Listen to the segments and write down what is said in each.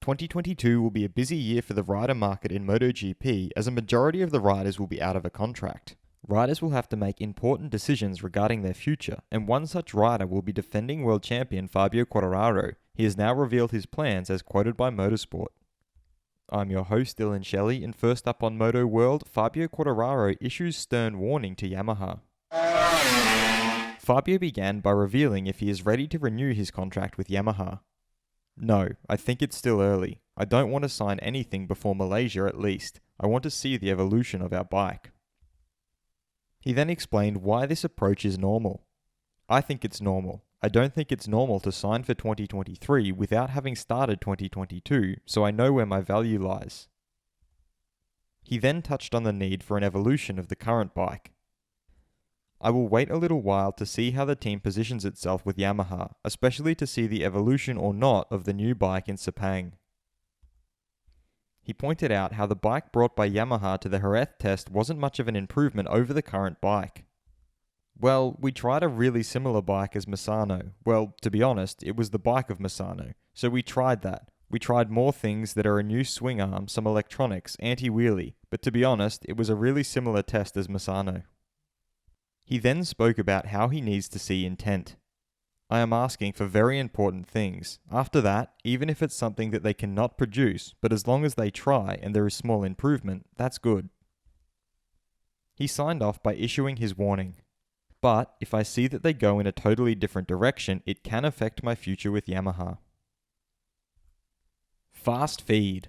2022 will be a busy year for the rider market in MotoGP, as a majority of the riders will be out of a contract. Riders will have to make important decisions regarding their future, and one such rider will be defending world champion Fabio Quartararo. He has now revealed his plans as quoted by Motorsport. I'm your host Dillon Shelley, and first up on Moto World, Fabio Quartararo issues stern warning to Yamaha. Fabio began by revealing if he is ready to renew his contract with Yamaha. No, I think it's still early. I don't want to sign anything before Malaysia at least. I want to see the evolution of our bike. He then explained why this approach is normal. I think it's normal. I don't think it's normal to sign for 2023 without having started 2022, so I know where my value lies. He then touched on the need for an evolution of the current bike. I will wait a little while to see how the team positions itself with Yamaha, especially to see the evolution or not of the new bike in Sepang. He pointed out how the bike brought by Yamaha to the Jerez test wasn't much of an improvement over the current bike. Well, we tried a really similar bike as Misano. Well, to be honest, it was the bike of Misano, so we tried that. We tried more things that are a new swing arm, some electronics, anti-wheelie, but to be honest, it was a really similar test as Misano. He then spoke about how he needs to see intent. I am asking for very important things. After that, even if it's something that they cannot produce, but as long as they try and there is small improvement, that's good. He signed off by issuing his warning. But if I see that they go in a totally different direction, it can affect my future with Yamaha. Fast feed.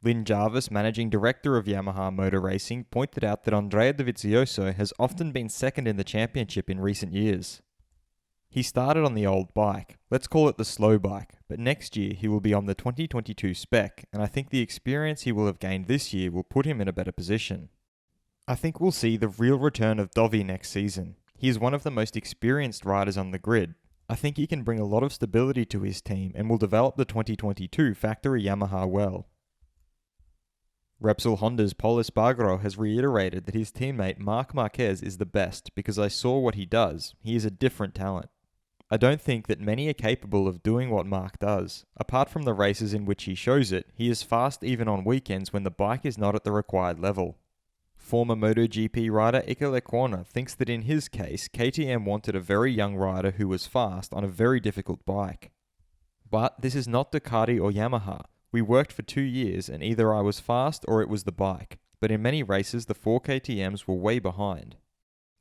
Lynn Jarvis, managing director of Yamaha Motor Racing, pointed out that Andrea Dovizioso has often been second in the championship in recent years. He started on the old bike, let's call it the slow bike, but next year he will be on the 2022 spec, and I think the experience he will have gained this year will put him in a better position. I think we'll see the real return of Dovi next season. He is one of the most experienced riders on the grid. I think he can bring a lot of stability to his team and will develop the 2022 factory Yamaha well. Repsol Honda's Pol Espargaro has reiterated that his teammate Marc Marquez is the best because I saw what he does. He is a different talent. I don't think that many are capable of doing what Marc does. Apart from the races in which he shows it, he is fast even on weekends when the bike is not at the required level. Former MotoGP rider Ike Lecuona thinks that in his case, KTM wanted a very young rider who was fast on a very difficult bike. But this is not Ducati or Yamaha. We worked for 2 years and either I was fast or it was the bike, but in many races the 4 KTMs were way behind.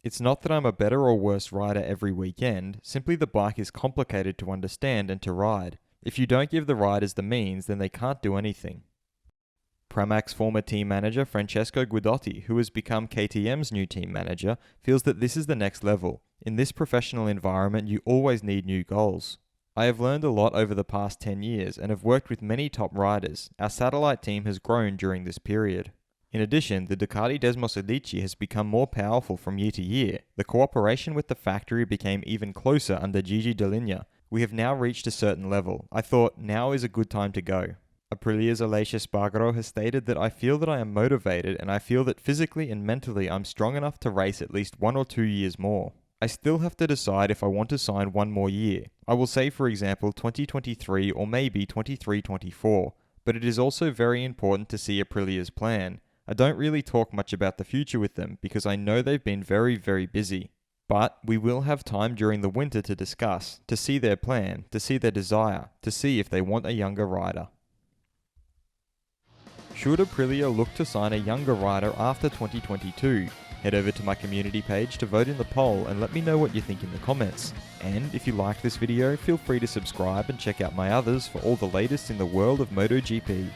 It's not that I'm a better or worse rider every weekend, simply the bike is complicated to understand and to ride. If you don't give the riders the means, then they can't do anything. Pramac's former team manager Francesco Guidotti, who has become KTM's new team manager, feels that this is the next level. In this professional environment, you always need new goals. I have learned a lot over the past 10 years and have worked with many top riders. Our satellite team has grown during this period. In addition, the Ducati Desmosedici has become more powerful from year to year. The cooperation with the factory became even closer under Gigi Dall'Igna. We have now reached a certain level. I thought, now is a good time to go. Aprilia's Aleix Espargaro has stated that I feel that I am motivated and I feel that physically and mentally I'm strong enough to race at least 1 or 2 years more. I still have to decide if I want to sign 1 more year. I will say, for example, 2023 or maybe 23-24, but it is also very important to see Aprilia's plan. I don't really talk much about the future with them because I know they've been very, very busy. But we will have time during the winter to discuss, to see their plan, to see their desire, to see if they want a younger rider. Should Aprilia look to sign a younger rider after 2022? Head over to my community page to vote in the poll and let me know what you think in the comments. And if you liked this video, feel free to subscribe and check out my others for all the latest in the world of MotoGP.